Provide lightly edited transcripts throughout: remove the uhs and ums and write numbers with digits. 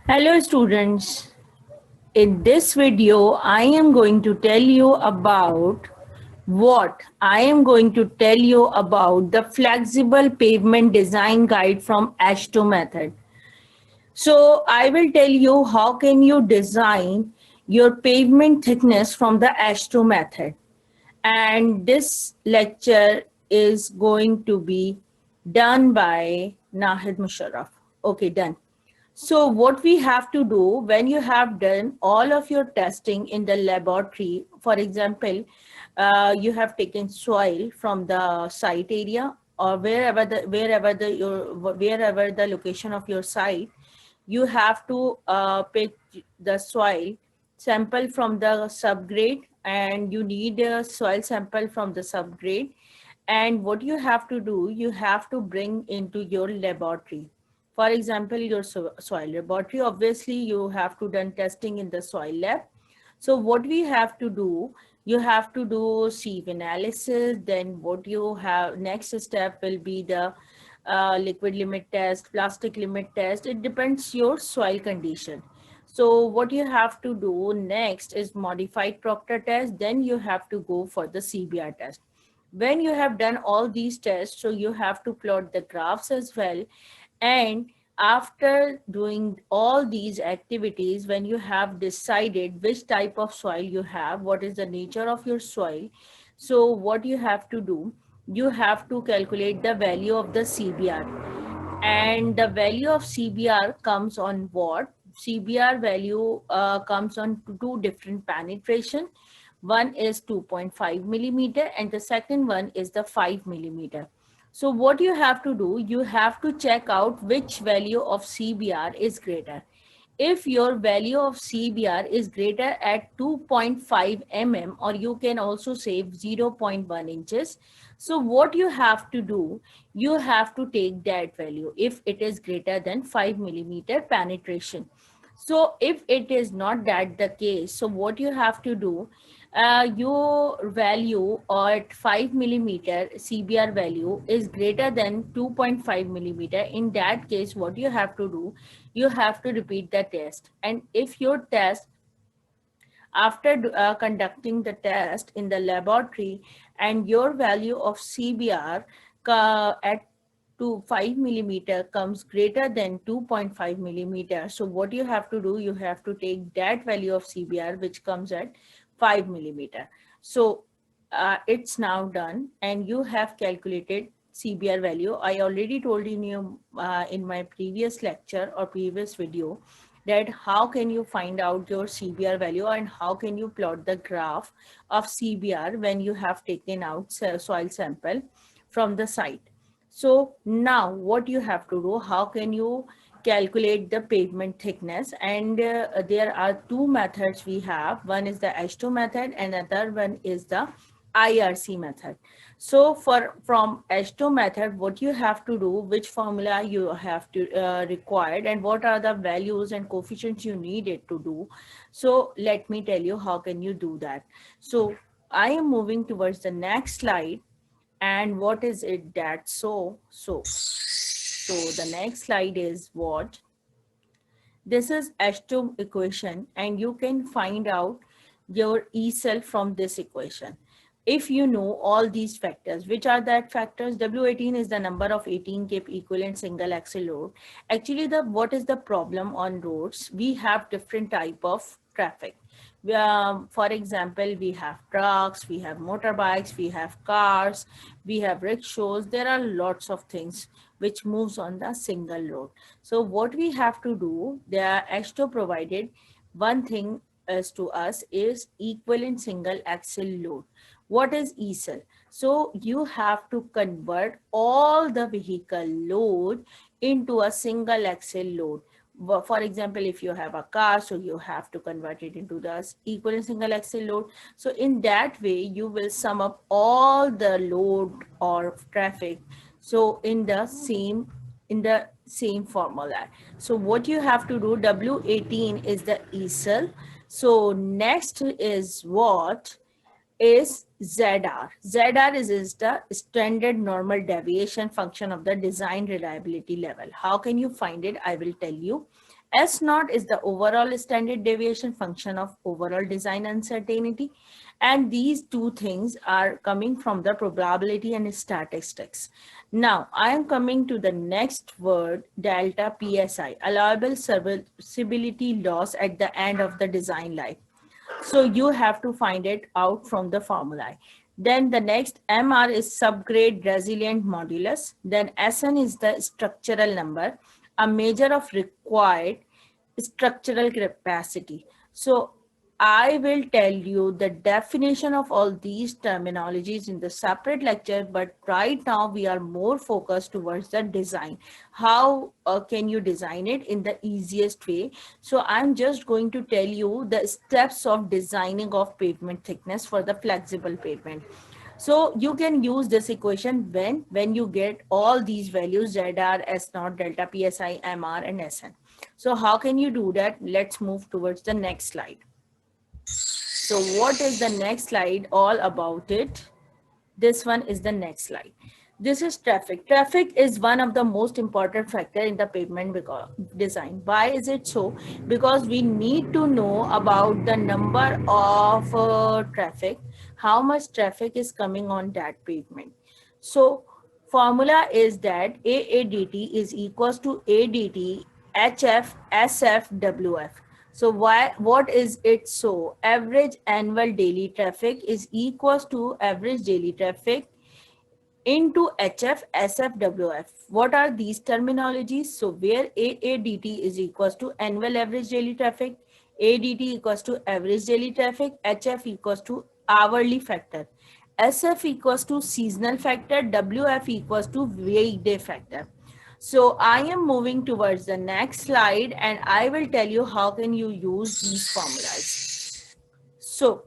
Hello students, in this video I am going to tell you about the flexible pavement design guide from ASHTO method. So I will tell you how can you design your pavement thickness from the ASHTO method, and this lecture is going to be done by Nahid Musharraf. Okay, done. So what we have to do when you have done all of your testing in the laboratory, for example, you have taken soil from the site area or wherever the location of your site, you have to pick the soil sample from the subgrade, and you need a soil sample from the subgrade. And what you have to do, you have to bring into your laboratory. For example, your soil laboratory, obviously you have to done testing in the soil lab. So what we have to do, you have to do sieve analysis. Then what you have, next step will be the liquid limit test, plastic limit test. It depends your soil condition. So what you have to do next is modified Proctor test. Then you have to go for the CBR test. When you have done all these tests, so you have to plot the graphs as well. And after doing all these activities, when you have decided which type of soil you have, what is the nature of your soil, so what you have to do, you have to calculate the value of the CBR. And the value of CBR comes on what? CBR value comes on two different penetration. One is 2.5 millimeter and the second one is the 5 millimeter. So what you have to do, you have to check out which value of CBR is greater. If your value of CBR is greater at 2.5 mm, or you can also say 0.1 inches, so what you have to do, you have to take that value if it is greater than 5 millimeter penetration. So if it is not that the case, so what you have to do, your value at 5 millimeter CBR value is greater than 2.5 millimeter. In that case, what you have to do, you have to repeat the test. And if your test, after conducting the test in the laboratory, and your value of CBR at 5 millimeter comes greater than 2.5 millimeter, so what you have to do, you have to take that value of CBR which comes at 5 millimeter. So it's now done and you have calculated CBR value. I already told you in my previous lecture or previous video that how can you find out your CBR value and how can you plot the graph of CBR when you have taken out soil sample from the site. So now what you have to do, how can you calculate the pavement thickness? And there are two methods we have. One is the ASHTO method and another one is the IRC method. So from ASHTO method, what you have to do, which formula you have to required, and what are the values and coefficients you needed to do. So let me tell you how can you do that. So I am moving towards the next slide. And what is it that so the next slide is what? This is ASHTO equation, and you can find out your E cell from this equation. If you know all these factors, which are that factors? W18 is the number of 18 kip equivalent single axle load. Actually, what is the problem on roads? We have different type of traffic. For example, we have trucks, we have motorbikes, we have cars, we have rickshaws. There are lots of things which moves on the single road. So what we have to do, the ASHTO provided one thing as to us is equivalent single axle load. What is ECL? So you have to convert all the vehicle load into a single axle load. For example, if you have a car, so you have to convert it into the equivalent single axle load. So in that way, you will sum up all the load or traffic. So in the same formula. So what you have to do, W18 is the ECL. So next is what? Is ZR. ZR is the standard normal deviation function of the design reliability level. How can you find it? I will tell you. S naught is the overall standard deviation function of overall design uncertainty. And these two things are coming from the probability and statistics. Now, I am coming to the next word, delta PSI, allowable serviceability loss at the end of the design life. So you have to find it out from the formula. Then the next MR is subgrade resilient modulus. Then SN is the structural number, a measure of required structural capacity. So I will tell you the definition of all these terminologies in the separate lecture, but right now we are more focused towards the design. How can you design it in the easiest way? So I'm just going to tell you the steps of designing of pavement thickness for the flexible pavement. So you can use this equation when you get all these values ZR, S naught, delta PSI, MR, and SN. So how can you do that? Let's move towards the next slide. So what is the next slide all about it? This one is the next slide. This is traffic. Traffic is one of the most important factor in the pavement design. Why is it so? Because we need to know about the number of traffic, how much traffic is coming on that pavement. So formula is that AADT is equals to ADT HF SF WF. So what is it? So average annual daily traffic is equals to average daily traffic into HF SF WF. What are these terminologies? So where AADT is equals to annual average daily traffic, ADT equals to average daily traffic, HF equals to hourly factor, SF equals to seasonal factor, WF equals to weekday factor. So I am moving towards the next slide and I will tell you how can you use these formulas. So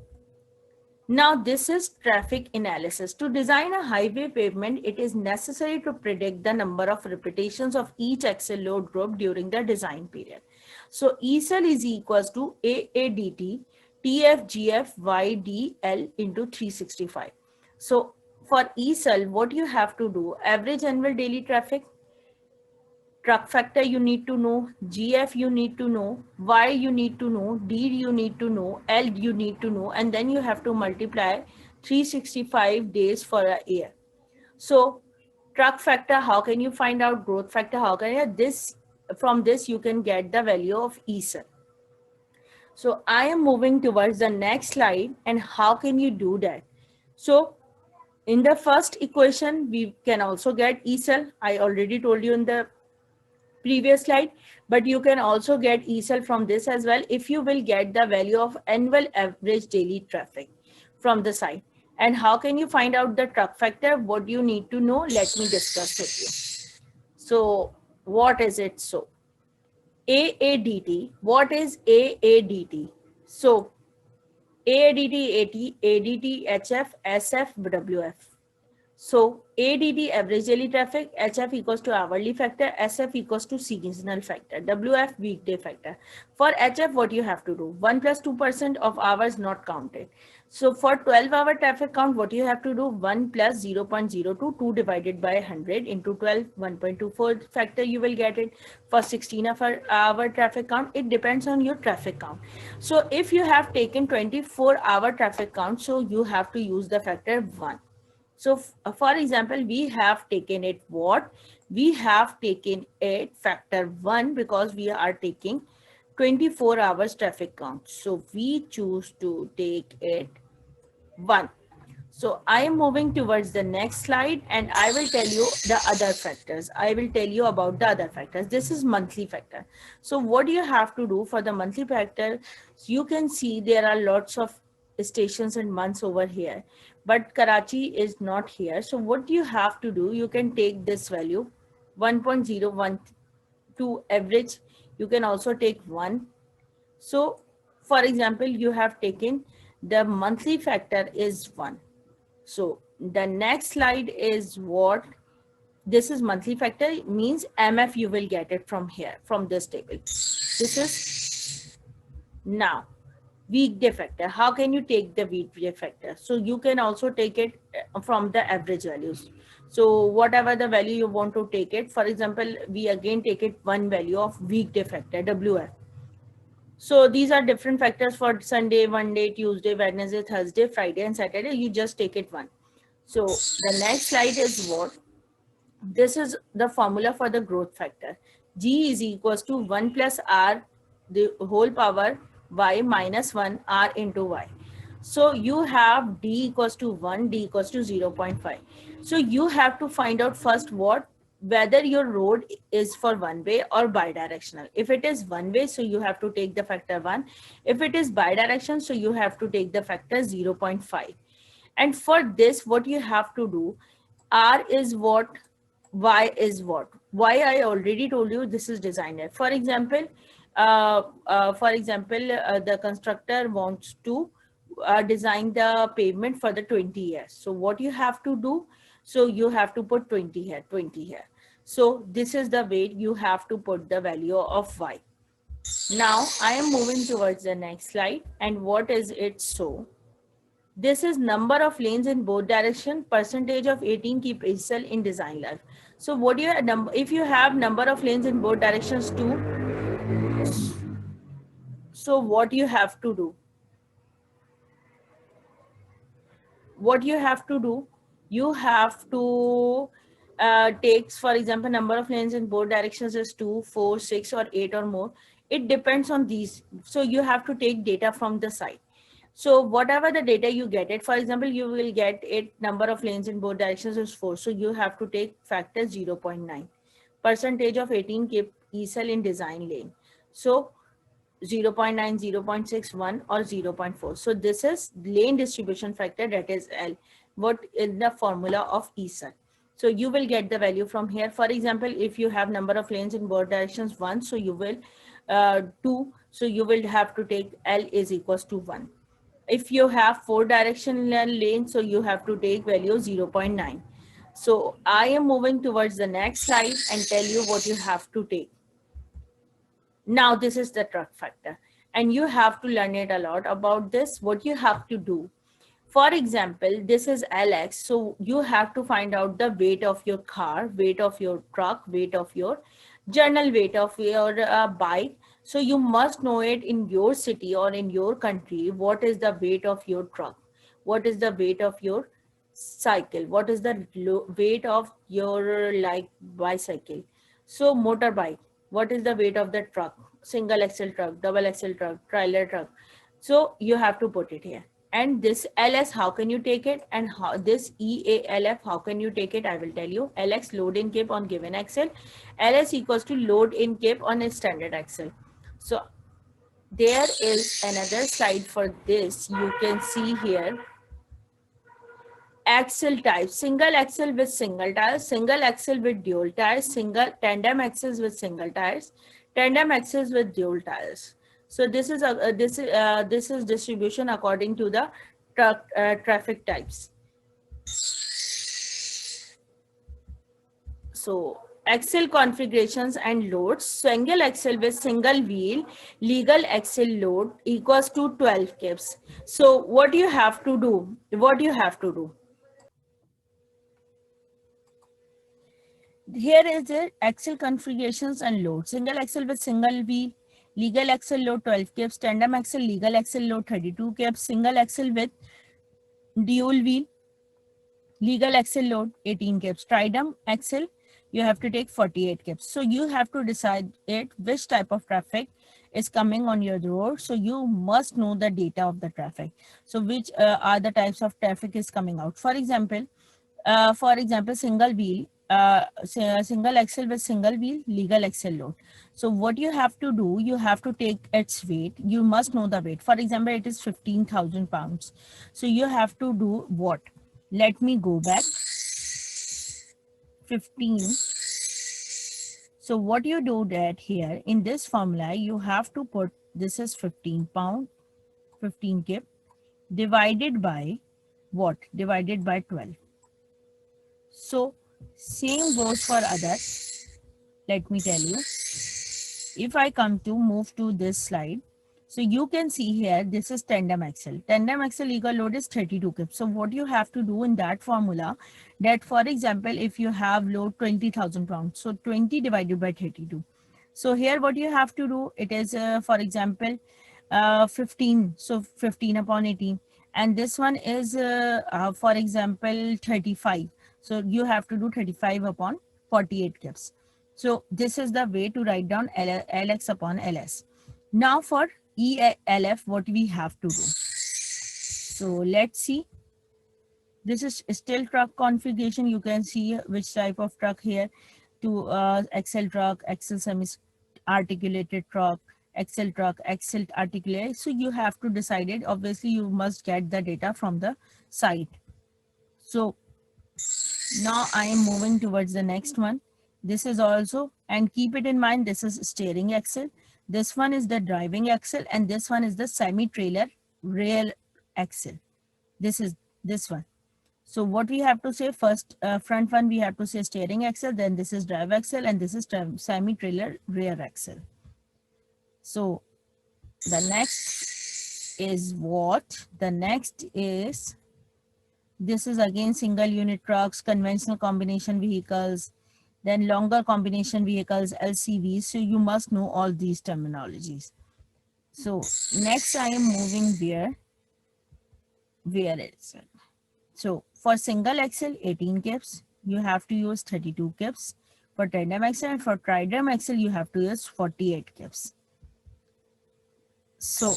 now this is traffic analysis. To design a highway pavement, it is necessary to predict the number of repetitions of each axle load group during the design period. So ECL is equals to AADT TFGF YDL into 365. So for ECL, what you have to do, average annual daily traffic, truck factor you need to know, GF you need to know, Y you need to know, D you need to know, L you need to know, and then you have to multiply 365 days for a year. So truck factor, how can you find out? Growth factor, how can you, this, from this you can get the value of ESEL. So I am moving towards the next slide and how can you do that? So in the first equation, we can also get ESEL. I already told you in the previous slide, but you can also get ESEL from this as well if you will get the value of annual average daily traffic from the site. And how can you find out the truck factor? What you need to know, let me discuss with you. So what is it? So AADT, what is AADT? So AADT, ADT, HF, SF, WF. So ADT average daily traffic, HF equals to hourly factor, SF equals to seasonal factor, WF weekday factor. For HF, what you have to do? 1 plus 2% of hours not counted. So for 12-hour traffic count, what you have to do? 1 plus 0.022, 2 divided by 100 into 12, 1.24 factor you will get it. For 16-hour traffic count, it depends on your traffic count. So if you have taken 24-hour traffic count, so you have to use the factor 1. So for example, we have taken it what? We have taken it factor 1 because we are taking 24 hours traffic count. So we choose to take it 1. So I am moving towards the next slide and I will tell you the other factors. I will tell you about the other factors. This is monthly factor. So what do you have to do for the monthly factor? You can see there are lots of stations and months over here, but Karachi is not here. So what you have to do, you can take this value 1.012 average. You can also take 1. So for example, you have taken the monthly factor is 1. So the next slide is what? This is monthly factor, means MF you will get it from here, from this table. This is now weekday factor. How can you take the weekday factor? So you can also take it from the average values. So whatever the value you want to take it, for example, we again take it one value of weekday factor, WF. So these are different factors for Sunday, Monday, Tuesday, Wednesday, Thursday, Friday, and Saturday. You just take it one. So the next slide is what? This is the formula for the growth factor. G is equals to 1 plus R, the whole power y minus 1 R into y. So you have D equals to 1, D equals to 0.5. So you have to find out first what, whether your road is for one way or bidirectional. If it is one way, so you have to take the factor 1. If it is bidirectional, so you have to take the factor 0.5. And for this, what you have to do, R is what, Y is what. Y I already told you, this is designer. For example, the constructor wants to design the pavement for the 20 years. So what you have to do, so you have to put 20 here, 20 here. So this is the way you have to put the value of Y. Now I am moving towards the next slide. And what is it? So this is number of lanes in both direction, percentage of 18 keep cell in design life. So what do you if you have number of lanes in both directions too, so what you have to do? What you have to do, you have to takes, for example, number of lanes in both directions is 2, 4, 6 or 8 or more. It depends on these. So you have to take data from the site. So whatever the data you get it, for example, you will get it number of lanes in both directions is 4. So you have to take factor 0.9. Percentage of 18 keep cell in design lane. So 0.9, 0.61 or 0.4. So this is lane distribution factor, that is L. What is the formula of ESAL? So you will get the value from here. For example, if you have number of lanes in both directions 1, so you will 2, so you will have to take L is equals to 1. If you have 4 directional lanes, so you have to take value 0.9. So I am moving towards the next slide and tell you what you have to take. Now this is the truck factor, and you have to learn it a lot about this. What you have to do, for example, this is LX, so you have to find out the weight of your car, weight of your truck, weight of your general weight of your bike. So you must know it in your city or in your country. What is the weight of your truck? What is the weight of your cycle? What is the weight of your like bicycle? So motorbike, what is the weight of the truck? Single axle truck, double axle truck, trailer truck. So you have to put it here. And this LS, how can you take it? And how this EALF, how can you take it? I will tell you. LX, load in cap on given axle. LS equals to load in cap on a standard axle. So there is another slide for this. You can see here. Axle type, single axle with single tires, single axle with dual tires, single tandem axles with single tires, tandem axles with dual tires. So this is this is distribution according to the traffic types. So axle configurations and loads, single axle with single wheel, legal axle load equals to 12 kips. So what you have to do? What you have to do? Here is the axle configurations and load. Single axle with single wheel, legal axle load 12 kips, tandem axle, legal axle load 32 kips, single axle with dual wheel, legal axle load 18 kips, tridem axle, you have to take 48 kips. So you have to decide it which type of traffic is coming on your road. So you must know the data of the traffic. So which are the types of traffic is coming out. For example, single wheel, single axle with single wheel, legal axle load. So what you have to do, you have to take its weight. You must know the weight. For example, it is 15,000 pounds. So you have to do what? Let me go back. 15. So what you do that here in this formula, you have to put, this is 15 pound, 15 kip divided by what? Divided by 12. So same goes for others. Let me tell you. If I come to move to this slide, So you can see here, this is tandem axle. Tandem axle legal load is 32 kip. So what you have to do in that formula, that for example, if you have load 20,000 pounds, so 20 divided by 32. So here what you have to do, it is for example, 15. So 15 upon 18. And this one is for example, 35. So you have to do 35 upon 48 kips. So this is the way to write down LX upon LS. Now for ELF, what we have to do. So let's see. This is still truck configuration. You can see which type of truck here to axle truck, axle semi-articulated truck, axle truck, axle articulated. So you have to decide it. Obviously, you must get the data from the site. So now I am moving towards the next one. This is also, and keep it in mind, this is steering axle. This one is the driving axle, and this one is the semi-trailer rear axle. This is this one. So what we have to say first, front one, we have to say steering axle, then this is drive axle, and this is semi-trailer rear axle. So the next is what? The next is, this is again single unit trucks, conventional combination vehicles, then longer combination vehicles, LCVs. So you must know all these terminologies. So next I am moving where is it? So for single axle, 18 kips, you have to use 32 kips. For tandem axle and for tridem axle, you have to use 48 kips. So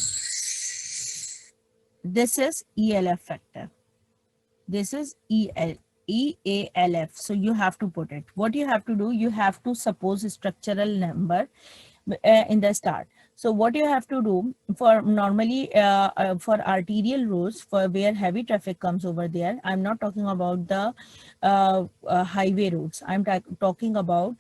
this is ELF factor. This is EALF. So you have to put it. What you have to do, you have to suppose a structural number in the start. So what you have to do for normally for arterial roads, for where heavy traffic comes over there, I'm not talking about the highway roads. I'm talking about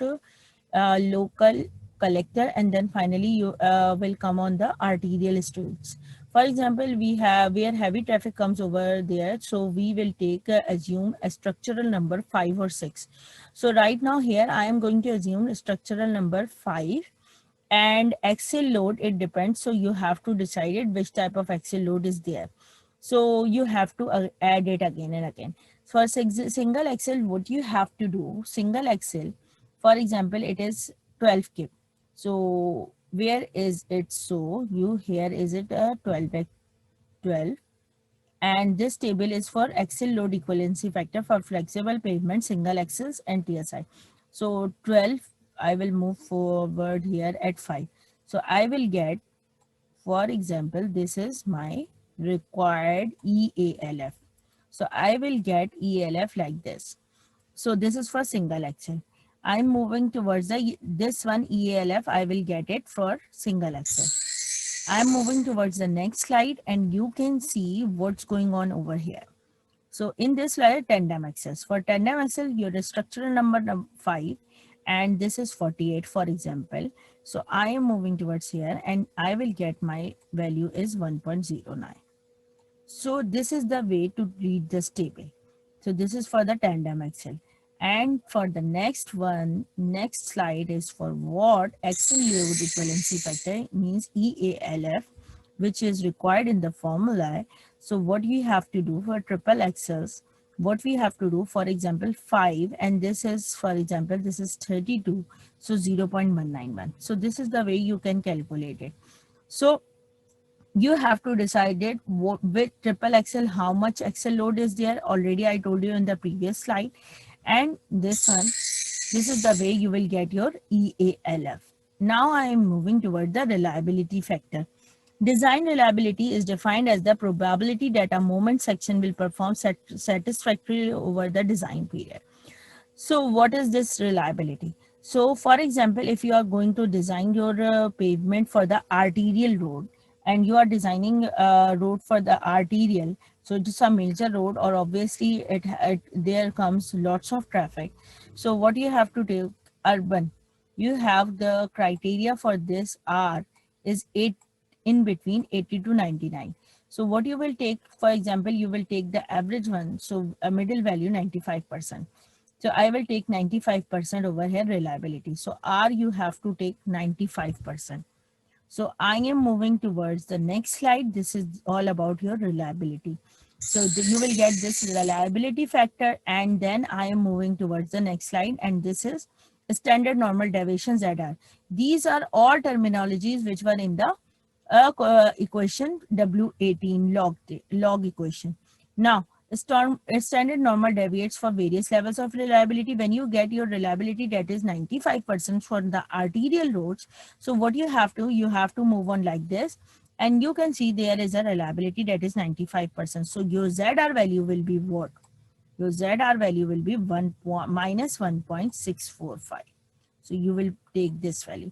local collector, and then finally you will come on the arterial streets. For example, we have where heavy traffic comes over there, so we will take assume a structural number 5 or 6. So right now here I am going to assume a structural number 5, and axle load, it depends. So you have to decide it which type of axle load is there. So you have to add it again and again. For single axle, what you have to do, single axle, for example, it is 12 kip. So where is it? So you here is it a 12 by 12, and this table is for axle load equivalency factor for flexible pavement, single axles and TSI. So 12, I will move forward here at 5. So I will get, for example, this is my required EALF. So I will get ELF like this. So this is for single axle. I'm moving towards this one EALF. I will get it for single axle. I'm moving towards the next slide, and you can see what's going on over here. So in this slide, tandem axles. For tandem axle, your structural number 5, and this is 48, for example. So I am moving towards here, and I will get my value is 1.09. So this is the way to read this table. So this is for the tandem axle. And for the next one, next slide is for what axle load equivalency factor means EALF, which is required in the formula. So what we have to do for triple axles, what we have to do, for example, 5, and this is, for example, this is 32, so 0.191. So this is the way you can calculate it. So you have to decide it with triple axle, how much axle load is there. Already I told you in the previous slide. And this one, this is the way you will get your EALF. Now I am moving toward the reliability factor. Design reliability is defined as the probability that a moment section will perform satisfactorily over the design period. So what is this reliability? So for example, if you are going to design your pavement for the arterial road, and you are designing a road for the arterial, so it is a major road, or obviously there comes lots of traffic. So what you have to do, urban, you have the criteria for this R is 8, in between 80 to 99. So what you will take, for example, you will take the average one, so a middle value 95%. So I will take 95% over here reliability. So R you have to take 95%. So I am moving towards the next slide. This is all about your reliability. So you will get this reliability factor, and then I am moving towards the next slide, and this is standard normal deviation ZR. These are all terminologies which were in the equation W18 log equation. Now, standard normal deviates for various levels of reliability. When you get your reliability that is 95% for the arterial roads, so what you have to move on like this, and you can see there is a reliability that is 95%. So your ZR value will be what? Your ZR value will be minus 1.645. So you will take this value.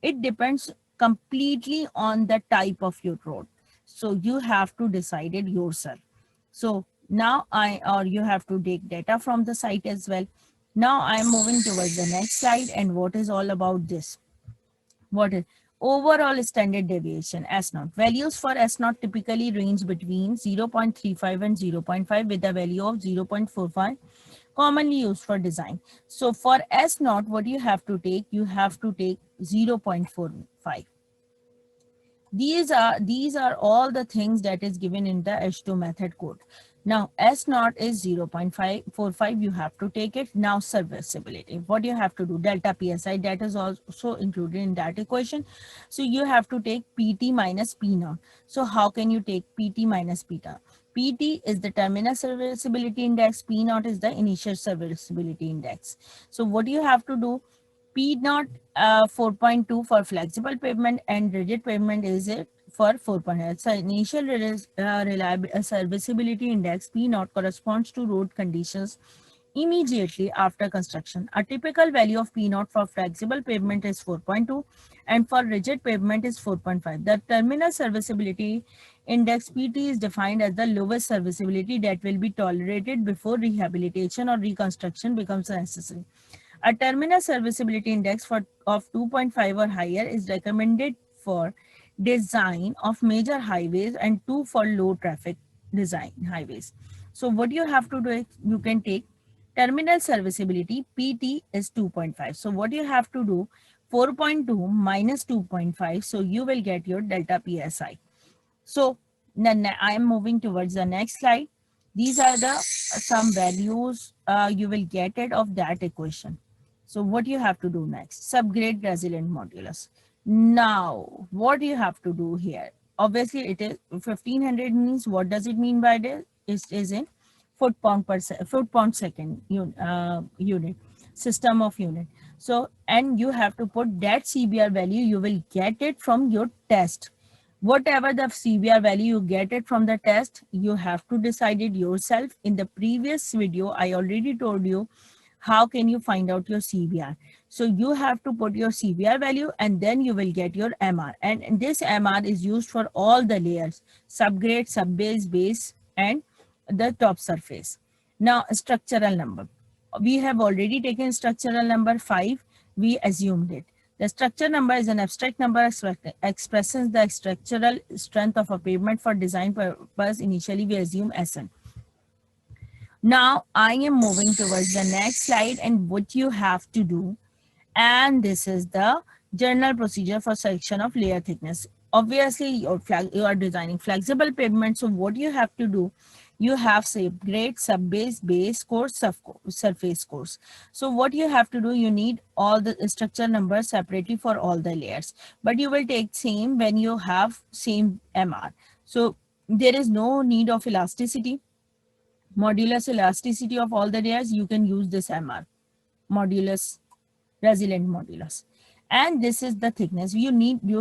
It depends completely on the type of your road. So you have to decide it yourself. So now you have to take data from the site as well. Now I'm moving towards the next slide, and what is all about this? What is overall standard deviation S naught? Values for S naught typically range between 0.35 and 0.5 with a value of 0.45 commonly used for design. So for S naught, what you have to take? You have to take 0.45. These are all the things that is given in the H2 method code. Now S naught is 0.545. You have to take it. Now serviceability. What you have to do? Delta PSI, that is also included in that equation. So you have to take PT minus P naught. So how can you take PT minus P naught? PT is the terminal serviceability index. P naught is the initial serviceability index. So what you have to do? P naught 4.2 for flexible pavement, and rigid pavement is it for 4.8. So initial serviceability index P naught corresponds to road conditions immediately after construction. A typical value of P naught for flexible pavement is 4.2 and for rigid pavement is 4.5. The terminal serviceability index PT is defined as the lowest serviceability that will be tolerated before rehabilitation or reconstruction becomes necessary. A terminal serviceability index of 2.5 or higher is recommended for design of major highways and 2 for low traffic design highways. So what you have to do is you can take terminal serviceability PT is 2.5. So what you have to do? 4.2 minus 2.5. So you will get your delta PSI. So then I am moving towards the next slide. These are the some values you will get it of that equation. So what you have to do next? Subgrade resilient modulus. Now, what you have to do here? Obviously, it is 1500 means what does it mean by this? It is in foot pound second unit system of unit. So, and you have to put that CBR value. You will get it from your test. Whatever the CBR value you get it from the test, you have to decide it yourself. In the previous video, I already told you how can you find out your CBR. So you have to put your CBR value and then you will get your MR. And this MR is used for all the layers, subgrade, subbase, base, and the top surface. Now, structural number. We have already taken structural number 5. We assumed it. The structure number is an abstract number expresses the structural strength of a pavement for design purpose. Initially, we assume SN. Now, I am moving towards the next slide and what you have to do. And this is the general procedure for selection of layer thickness. Obviously, you are designing flexible pavement. So what you have to do? You have subgrade, subbase, base course, surface course. So what you have to do, you need all the structure numbers separately for all the layers. But you will take same when you have same MR. So there is no need of elasticity. Modulus elasticity of all the layers, you can use this MR, modulus, resilient modulus. And this is the thickness. You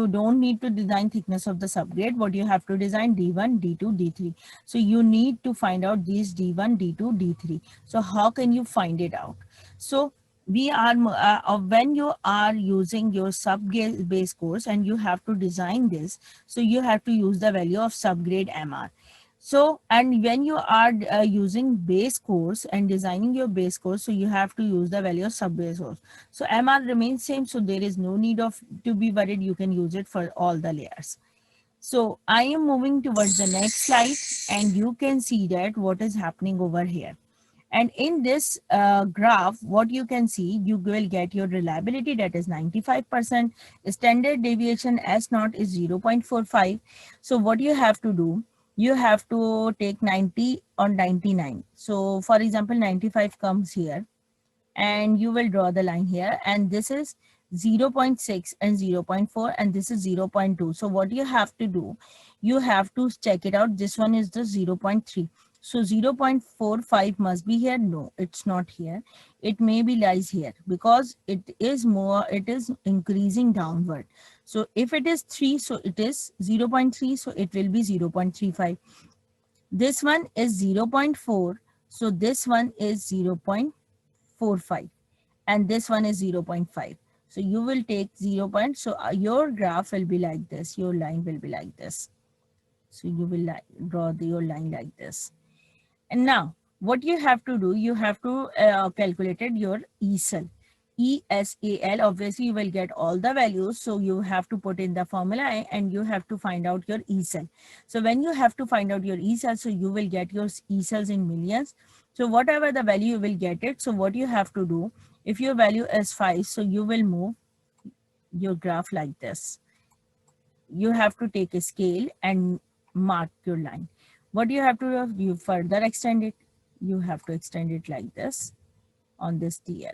don't need to design thickness of the subgrade. What you have to design D1, D2, D3. So you need to find out these D1, D2, D3. So how can you find it out? So we are when you are using your subgrade base course and you have to design this, so you have to use the value of subgrade MR. So, and when you are using base course and designing your base course, so you have to use the value of sub-base course. So MR remains same, so there is no need of to be worried. You can use it for all the layers. So I am moving towards the next slide and you can see that what is happening over here. And in this graph, what you can see, you will get your reliability, that is 95%. Standard deviation S naught is 0.45. So what you have to do, you have to take 90 or 99. So for example, 95 comes here, and you will draw the line here, and this is 0 0.6 and 0 0.4, and this is 0 0.2. So what you have to do, you have to check it out. This one is the 0 0.3. So 0 0.45 must be here. No, it's not here. It maybe lies here because it is more, it is increasing downward. So if it is 3, so it is 0 0.3, so it will be 0 0.35. This one is 0 0.4, so this one is 0 0.45, and this one is 0 0.5. So you will take 0 point. So your graph will be like this. Your line will be like this. So you will draw your line like this. And now what you have to do, you have to calculate your ESAL. ESAL, obviously you will get all the values. So you have to put in the formula and you have to find out your ESAL. So when you have to find out your ESAL, so you will get your ESALs in millions. So whatever the value you will get it. So what you have to do, if your value is 5, so you will move your graph like this. You have to take a scale and mark your line. What you have to do, you further extend it. You have to extend it like this on this TL.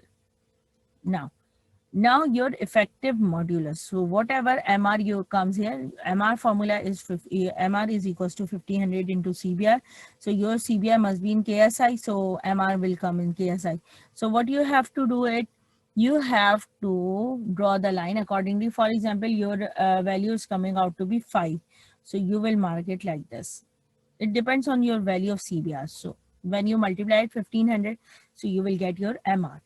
Now your effective modulus. So whatever MR you comes here, MR formula is MR is equals to 1500 into CBR. So your CBR must be in KSI. So MR will come in KSI. So what you have to do it, you have to draw the line accordingly. For example, your value is coming out to be 5. So you will mark it like this. It depends on your value of CBR. So when you multiply it 1500, so you will get your MR.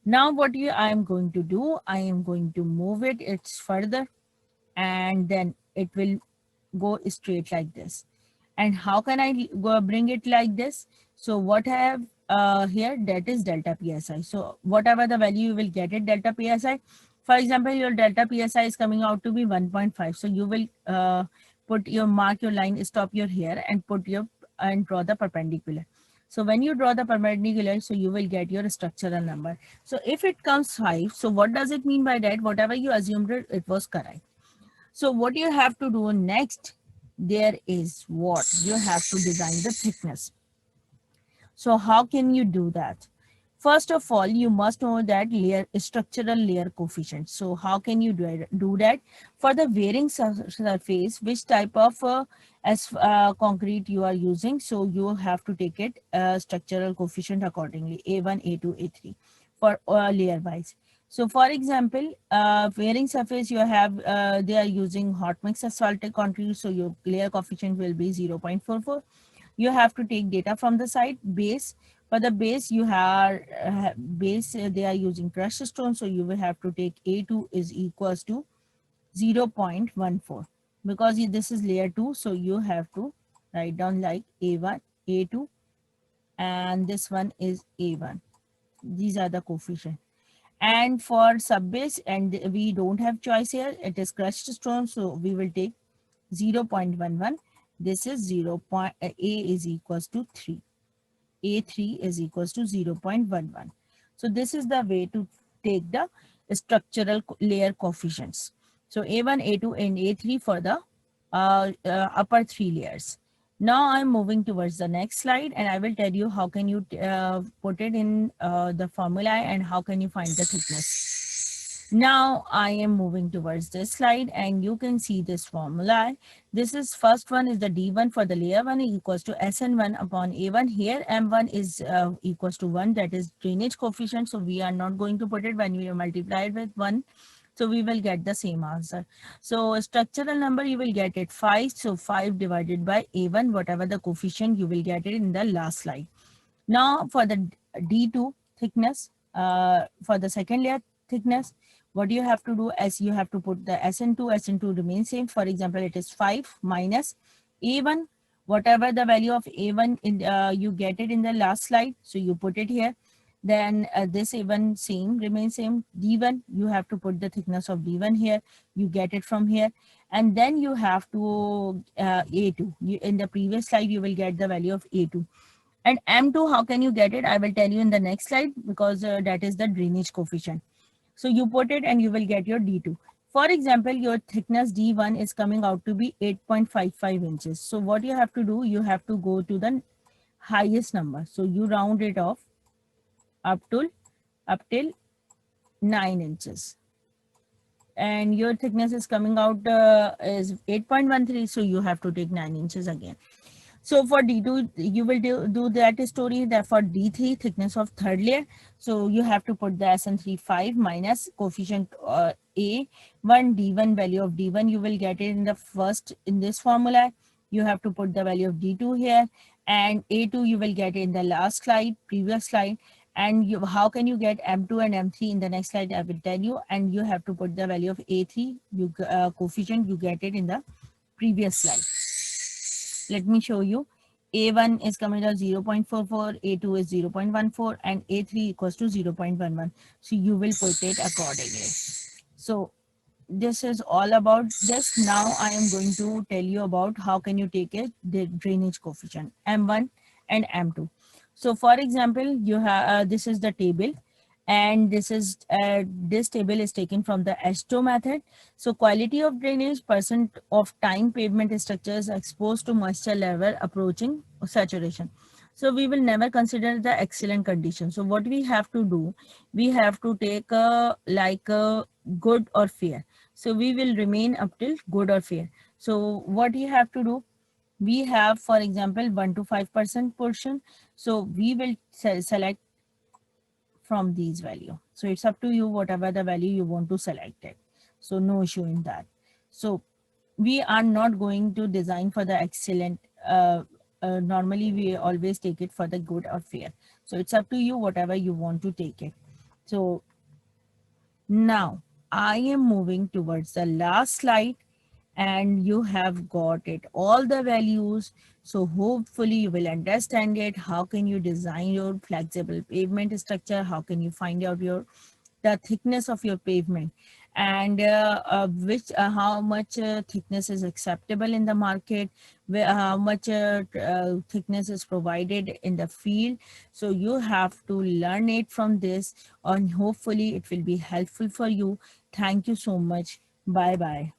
Now what I am going to do, I am going to move it's further, and then it will go straight like this. And how can I go bring it like this? So what I have here, that is delta PSI. So whatever the value you will get it delta PSI. For example, your delta PSI is coming out to be 1.5. So you will put your mark your line, stop your here, and put your and draw the perpendicular. So when you draw the perpendicular, so you will get your structural number. So if it comes 5, so what does it mean by that? Whatever you assumed it was correct. So what you have to do next, there is what? You have to design the thickness. So how can you do that? First of all, you must know that structural layer coefficient. So how can you do that? For the varying surface, which type of concrete you are using, so you have to take it structural coefficient accordingly, A1, A2, A3 for layer wise. So for example, varying surface you have, they are using hot mix asphaltic concrete, so your layer coefficient will be 0.44. You have to take data from the site base. For the base, you have base, they are using crushed stone, so you will have to take A2 is equals to 0.14 because this is layer 2, so you have to write down like A1, A2, and this one is A1. These are the coefficient. And for sub base, and we don't have choice here, it is crushed stone, so we will take 0.11. This is A is equals to 3. A3 is equals to 0.11. So this is the way to take the structural layer coefficients. So A1, A2, and A3 for the upper 3 layers. Now I'm moving towards the next slide, and I will tell you how can you put it in the formula and how can you find the thickness. Now I am moving towards this slide, and you can see this formula. This is first one is the D1 for the layer 1 equals to SN1 upon A1. Here M1 is equals to 1, that is drainage coefficient. So we are not going to put it when we multiply it with 1. So we will get the same answer. So structural number, you will get it 5. So 5 divided by A1, whatever the coefficient, you will get it in the last slide. Now for the D2 thickness, for the second layer thickness, what you have to do is you have to put the SN2 remains same. For example, it is 5 minus A1, whatever the value of A1 in you get it in the last slide. So you put it here. Then this A1 same remains same. D1, you have to put the thickness of D1 here. You get it from here. And then you have to A2. In the previous slide, you will get the value of A2. And M2, how can you get it? I will tell you in the next slide, because that is the drainage coefficient. So you put it and you will get your D2. For example, your thickness D1 is coming out to be 8.55 inches. So what you have to do, you have to go to the highest number. So you round it off up till 9 inches. And your thickness is coming out is 8.13. So you have to take 9 inches again. So for D2, you will do that story. That for D3, thickness of third layer. So you have to put the SN35 minus coefficient A1, D1, value of D1. You will get it in the first, in this formula. You have to put the value of D2 here, and A2 you will get in the last slide, previous slide. And how can you get M2 and M3 in the next slide? I will tell you. And you have to put the value of A3, coefficient, you get it in the previous slide. Let me show you. A1 is coming to 0.44, A2 is 0.14, and A3 equals to 0.11. So you will put it accordingly. So this is all about this. Now I am going to tell you about how can you take it, the drainage coefficient, M1 and M2. So for example, you have this is the table, and this table is taken from the ASTO method. So quality of drainage, percent of time pavement structures exposed to moisture level approaching saturation. So we will never consider the excellent condition. So what we have to do, we have to take like a good or fair. So we will remain up till good or fair. So what you have to do, we have, for example, 1 to 5% portion. So we will select from these value. So it's up to you, whatever the value you want to select it. So no issue in that. So we are not going to design for the excellent. Normally we always take it for the good or fair. So it's up to you, whatever you want to take it. So now I am moving towards the last slide, and you have got it all the values. So hopefully you will understand it. How can you design your flexible pavement structure? How can you find out the thickness of your pavement, and how much thickness is acceptable in the market, how much thickness is provided in the field. So you have to learn it from this, and hopefully it will be helpful for you. Thank you so much. Bye bye.